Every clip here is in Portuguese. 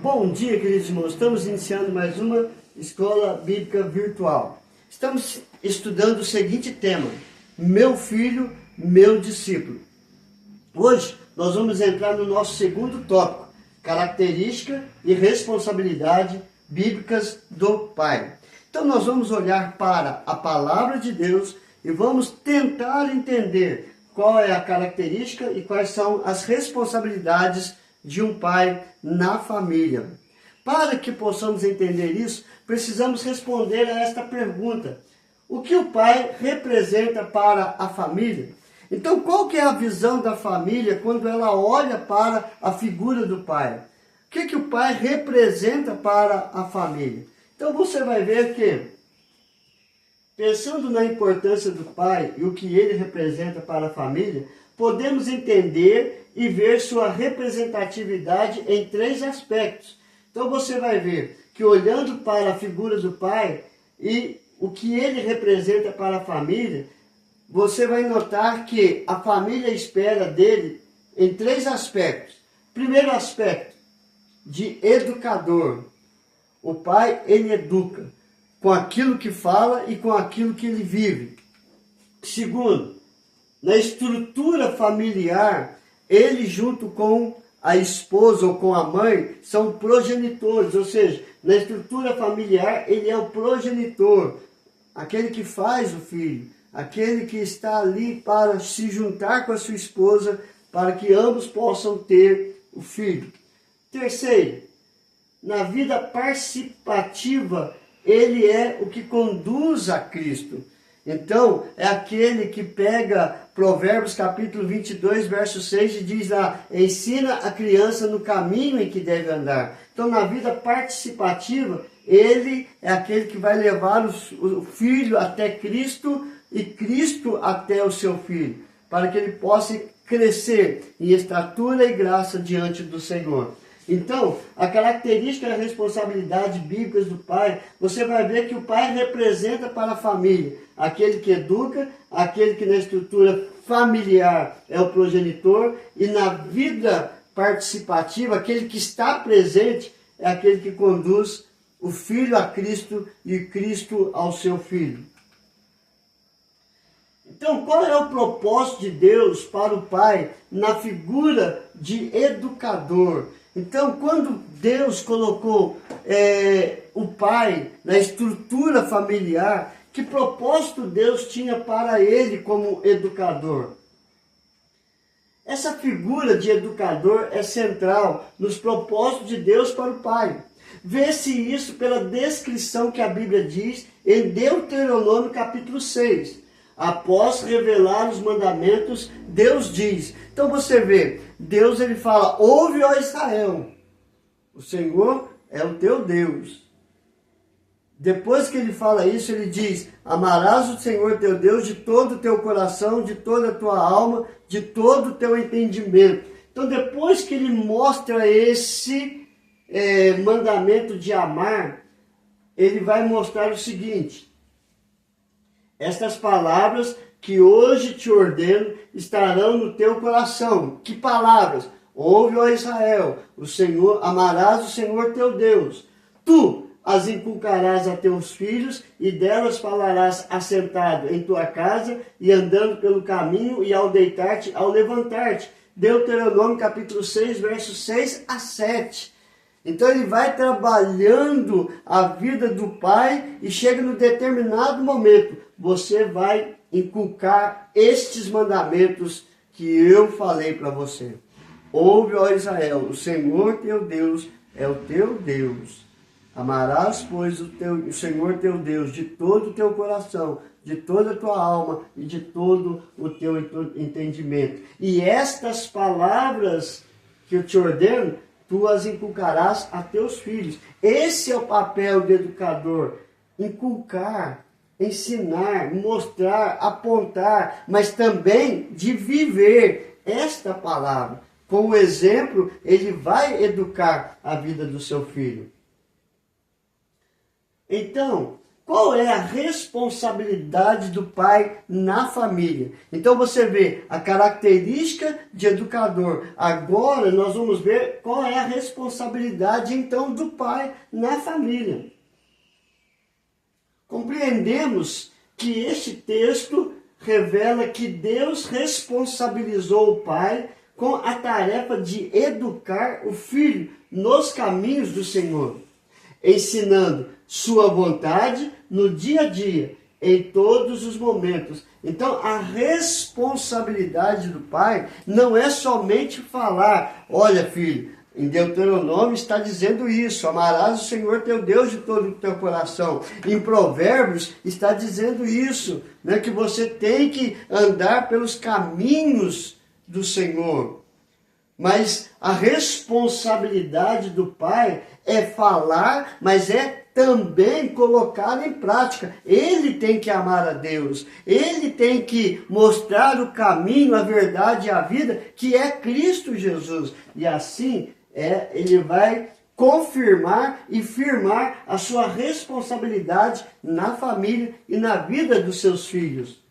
Bom dia, queridos irmãos. Estamos iniciando mais uma escola bíblica virtual. Estamos estudando o seguinte tema: meu filho, meu discípulo. Hoje nós vamos entrar no nosso segundo tópico: característica e responsabilidade bíblicas do pai. Então nós vamos olhar para a palavra de Deus e vamos tentar entender qual é a característica e quais são as responsabilidades de um pai na família. Para que possamos entender isso, precisamos responder a esta pergunta: o que o pai representa para a família? Então, qual que é a visão da família quando ela olha para a figura do pai? O que o pai representa para a família? Então você vai ver que, pensando na importância do pai e o que ele representa para a família, podemos entender e ver sua representatividade em três aspectos. Então você vai ver que, olhando para a figura do pai e o que ele representa para a família, você vai notar que a família espera dele em três aspectos. Primeiro aspecto, de educador. O pai, ele educa com aquilo que fala e com aquilo que ele vive. Segundo, na estrutura familiar, ele junto com a esposa ou com a mãe são progenitores, ou seja, na estrutura familiar ele é o progenitor, aquele que faz o filho, aquele que está ali para se juntar com a sua esposa para que ambos possam ter o filho. Terceiro, na vida participativa, ele é o que conduz a Cristo. Então, é aquele que pega Provérbios capítulo 22, verso 6 e diz lá: ensina a criança no caminho em que deve andar. Então, na vida participativa, ele é aquele que vai levar o filho até Cristo e Cristo até o seu filho, para que ele possa crescer em estatura e graça diante do Senhor. Então, a característica e a responsabilidade bíblicas do pai, você vai ver que o pai representa para a família aquele que educa, aquele que na estrutura familiar é o progenitor, e na vida participativa, aquele que está presente é aquele que conduz o filho a Cristo e Cristo ao seu filho. Então, qual é o propósito de Deus para o pai na figura de educador? Então, quando Deus colocou o pai na estrutura familiar, que propósito Deus tinha para ele como educador? Essa figura de educador é central nos propósitos de Deus para o pai. Vê-se isso pela descrição que a Bíblia diz em Deuteronômio capítulo 6. Após revelar os mandamentos, Deus diz. Então você vê, Deus ele fala: ouve, ó Israel, o Senhor é o teu Deus. Depois que ele fala isso, ele diz: amarás o Senhor teu Deus de todo o teu coração, de toda a tua alma, de todo o teu entendimento. Então depois que ele mostra esse mandamento de amar, ele vai mostrar o seguinte: estas palavras que hoje te ordeno estarão no teu coração. Que palavras? Ouve, ó Israel, o Senhor, amarás o Senhor teu Deus. Tu as inculcarás a teus filhos, e delas falarás assentado em tua casa, e andando pelo caminho, e ao deitar-te, ao levantar-te. Deuteronômio capítulo 6, versos 6 a 7. Então ele vai trabalhando a vida do pai e chega no determinado momento: você vai inculcar estes mandamentos que eu falei para você. Ouve, ó Israel, o Senhor teu Deus é o teu Deus. Amarás, pois, o Senhor teu Deus de todo o teu coração, de toda a tua alma e de todo o teu entendimento. E estas palavras que eu te ordeno, tu as inculcarás a teus filhos. Esse é o papel do educador: inculcar, ensinar, mostrar, apontar, mas também de viver esta palavra. Com o exemplo, ele vai educar a vida do seu filho. Então, Qual é a responsabilidade do pai na família? Então você vê a característica de educador. Agora nós vamos ver qual é a responsabilidade então do pai na família. Compreendemos que este texto revela que Deus responsabilizou o pai com a tarefa de educar o filho nos caminhos do Senhor, ensinando sua vontade no dia a dia, em todos os momentos. Então, a responsabilidade do pai não é somente falar, olha filho, em Deuteronômio está dizendo isso, amarás o Senhor teu Deus de todo o teu coração. Em Provérbios está dizendo isso, né, que você tem que andar pelos caminhos do Senhor. Mas a responsabilidade do pai é falar, mas é também colocar em prática. Ele tem que amar a Deus, ele tem que mostrar o caminho, a verdade e a vida, que é Cristo Jesus. E assim ele vai confirmar e firmar a sua responsabilidade na família e na vida dos seus filhos.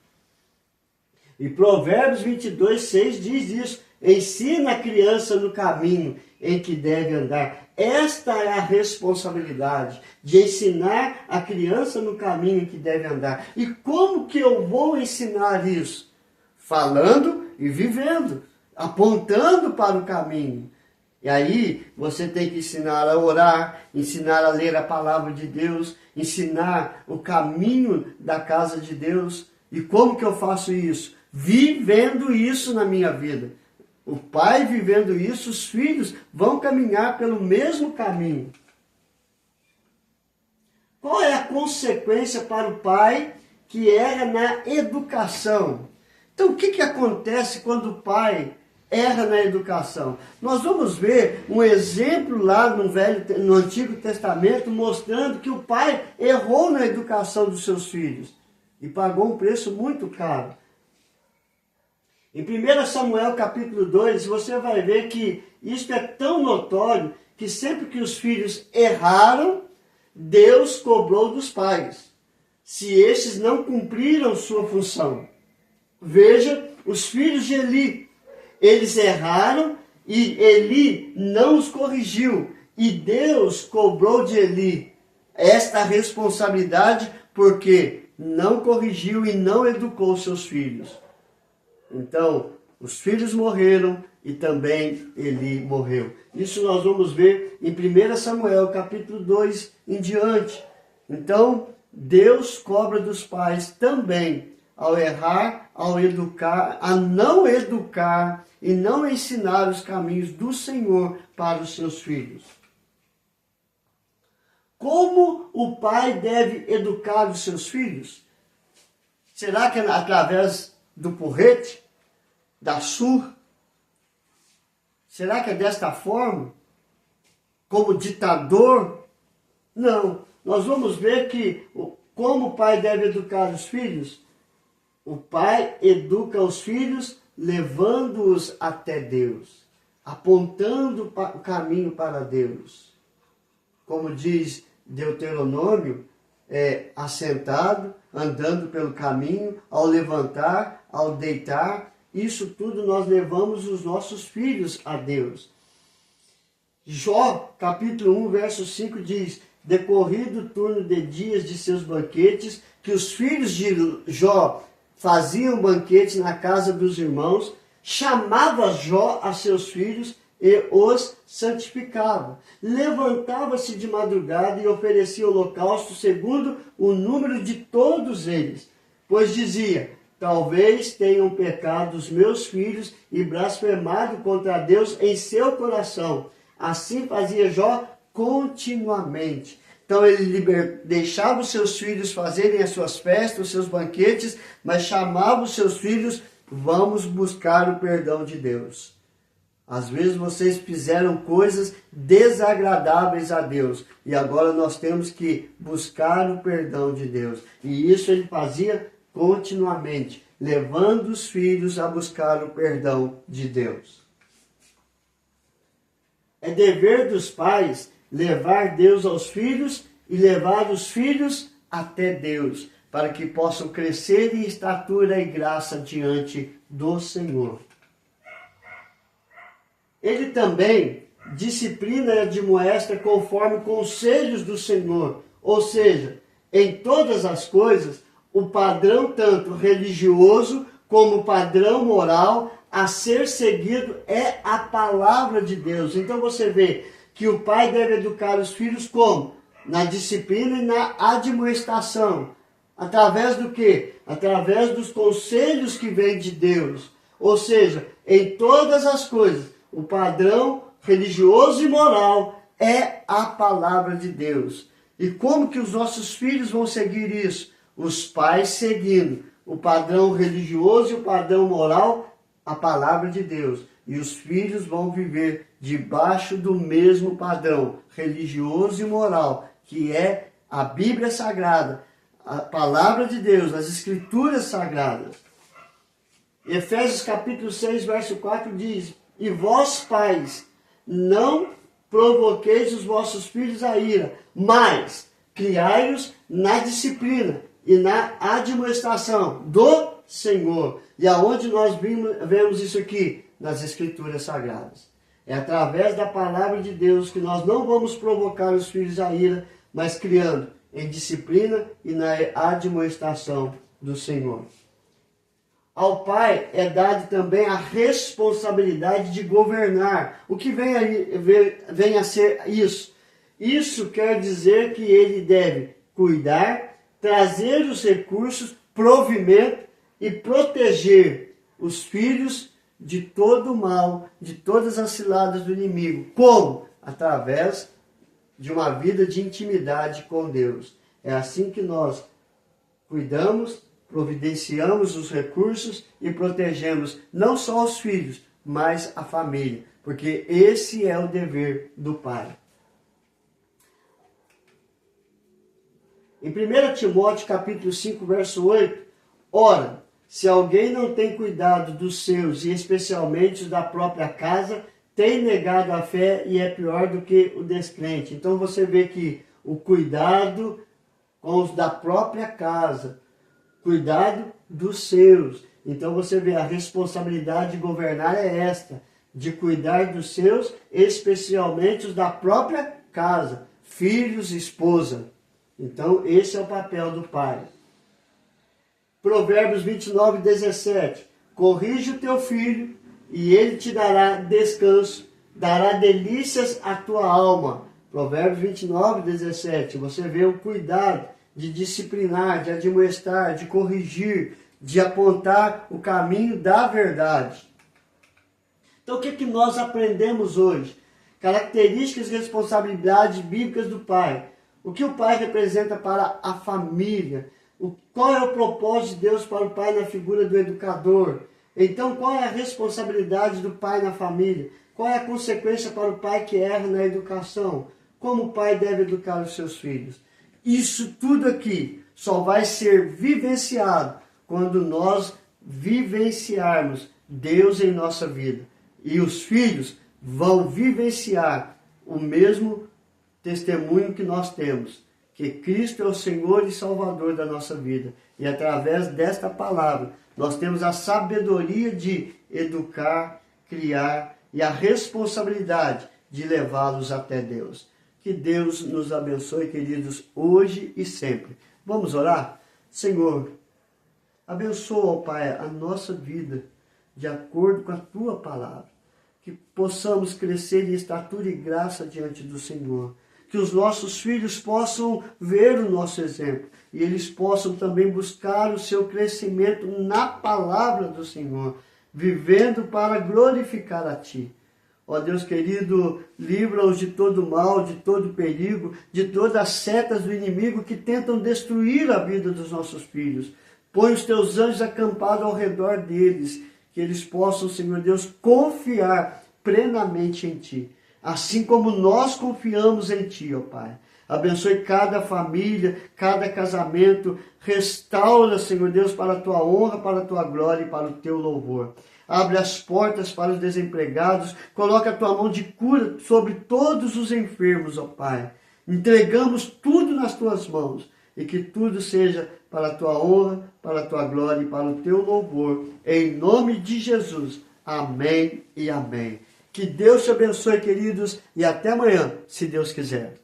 E Provérbios 22:6 diz isso: ensina a criança no caminho em que deve andar. Esta é a responsabilidade de ensinar a criança no caminho em que deve andar. E como que eu vou ensinar isso? Falando e vivendo, apontando para o caminho. E aí você tem que ensinar a orar, ensinar a ler a palavra de Deus, ensinar o caminho da casa de Deus. E como que eu faço isso? Vivendo isso na minha vida. O pai vivendo isso, os filhos vão caminhar pelo mesmo caminho. Qual é a consequência para o pai que erra na educação? Então, o que acontece quando o pai erra na educação? Nós vamos ver um exemplo lá no Antigo Testamento mostrando que o pai errou na educação dos seus filhos e pagou um preço muito caro. Em 1 Samuel capítulo 2, você vai ver que isso é tão notório que sempre que os filhos erraram, Deus cobrou dos pais, se estes não cumpriram sua função. Veja os filhos de Eli, eles erraram e Eli não os corrigiu. E Deus cobrou de Eli esta responsabilidade porque não corrigiu e não educou seus filhos. Então, os filhos morreram e também Eli morreu. Isso nós vamos ver em 1 Samuel, capítulo 2 em diante. Então, Deus cobra dos pais também ao errar, ao educar, a não educar e não ensinar os caminhos do Senhor para os seus filhos. Como o pai deve educar os seus filhos? Será que é através do porrete, da surra? Será que é desta forma? Como ditador? Não. Nós vamos ver que como o pai deve educar os filhos. O pai educa os filhos levando-os até Deus, apontando o caminho para Deus. Como diz Deuteronômio, assentado, andando pelo caminho, ao levantar, ao deitar, isso tudo nós levamos os nossos filhos a Deus. Jó, capítulo 1, verso 5 diz: decorrido o turno de dias de seus banquetes, que os filhos de Jó faziam banquete na casa dos irmãos, chamava Jó a seus filhos e os santificava. Levantava-se de madrugada e oferecia holocausto segundo o número de todos eles, pois dizia: talvez tenham pecado os meus filhos e blasfemado contra Deus em seu coração. Assim fazia Jó continuamente. Então ele deixava os seus filhos fazerem as suas festas, os seus banquetes, mas chamava os seus filhos: vamos buscar o perdão de Deus. Às vezes vocês fizeram coisas desagradáveis a Deus e agora nós temos que buscar o perdão de Deus. E isso ele fazia continuamente, levando os filhos a buscar o perdão de Deus. É dever dos pais levar Deus aos filhos e levar os filhos até Deus, para que possam crescer em estatura e graça diante do Senhor. Ele também disciplina e admoesta conforme conselhos do Senhor, ou seja, em todas as coisas, o padrão tanto religioso como o padrão moral a ser seguido é a palavra de Deus. Então você vê que o pai deve educar os filhos como? Na disciplina e na admoestação. Através do quê? Através dos conselhos que vêm de Deus. Ou seja, em todas as coisas, o padrão religioso e moral é a palavra de Deus. E como que os nossos filhos vão seguir isso? Os pais seguindo o padrão religioso e o padrão moral, a palavra de Deus. E os filhos vão viver debaixo do mesmo padrão religioso e moral, que é a Bíblia Sagrada, a palavra de Deus, as Escrituras Sagradas. Efésios capítulo 6, verso 4 diz: E vós, pais, não provoqueis os vossos filhos a ira, mas criai-os na disciplina e na admoestação do Senhor. E aonde nós vemos isso aqui? Nas Escrituras Sagradas. É através da palavra de Deus que nós não vamos provocar os filhos a ira, mas criando em disciplina e na admoestação do Senhor. Ao pai é dado também a responsabilidade de governar. O que vem a ser isso? Isso quer dizer que ele deve cuidar, trazer os recursos, provimento e proteger os filhos de todo o mal, de todas as ciladas do inimigo. Como? Através de uma vida de intimidade com Deus. É assim que nós cuidamos, providenciamos os recursos e protegemos não só os filhos, mas a família. Porque esse é o dever do pai. Em 1 Timóteo capítulo 5, verso 8, ora, se alguém não tem cuidado dos seus, e especialmente os da própria casa, tem negado a fé e é pior do que o descrente. Então você vê que o cuidado com os da própria casa, cuidado dos seus. Então você vê a responsabilidade de governar é esta, de cuidar dos seus, especialmente os da própria casa, filhos, esposa. Então esse é o papel do pai. Provérbios 29, 17. Corrige o teu filho e ele te dará descanso, dará delícias à tua alma. Provérbios 29, 17. Você vê o cuidado de disciplinar, de admoestar, de corrigir, de apontar o caminho da verdade. Então o que nós aprendemos hoje? Características e responsabilidades bíblicas do pai. O que o pai representa para a família? Qual é o propósito de Deus para o pai na figura do educador? Então, qual é a responsabilidade do pai na família? Qual é a consequência para o pai que erra na educação? Como o pai deve educar os seus filhos? Isso tudo aqui só vai ser vivenciado quando nós vivenciarmos Deus em nossa vida. E os filhos vão vivenciar o mesmo testemunho que nós temos, que Cristo é o Senhor e Salvador da nossa vida. E através desta palavra, nós temos a sabedoria de educar, criar e a responsabilidade de levá-los até Deus. Que Deus nos abençoe, queridos, hoje e sempre. Vamos orar? Senhor, abençoa, ó Pai, a nossa vida de acordo com a Tua palavra. Que possamos crescer em estatura e graça diante do Senhor. Que os nossos filhos possam ver o nosso exemplo e eles possam também buscar o seu crescimento na palavra do Senhor, vivendo para glorificar a Ti. Ó Deus querido, livra-os de todo mal, de todo perigo, de todas as setas do inimigo que tentam destruir a vida dos nossos filhos. Põe os Teus anjos acampados ao redor deles, que eles possam, Senhor Deus, confiar plenamente em Ti. Assim como nós confiamos em Ti, ó Pai. Abençoe cada família, cada casamento. Restaura, Senhor Deus, para a Tua honra, para a Tua glória e para o Teu louvor. Abre as portas para os desempregados. Coloca a Tua mão de cura sobre todos os enfermos, ó Pai. Entregamos tudo nas Tuas mãos. e que tudo seja para a tua honra, para a tua glória e para o teu louvor. Em nome de Jesus. Amém e amém. Que Deus te abençoe, queridos, e até amanhã, se Deus quiser.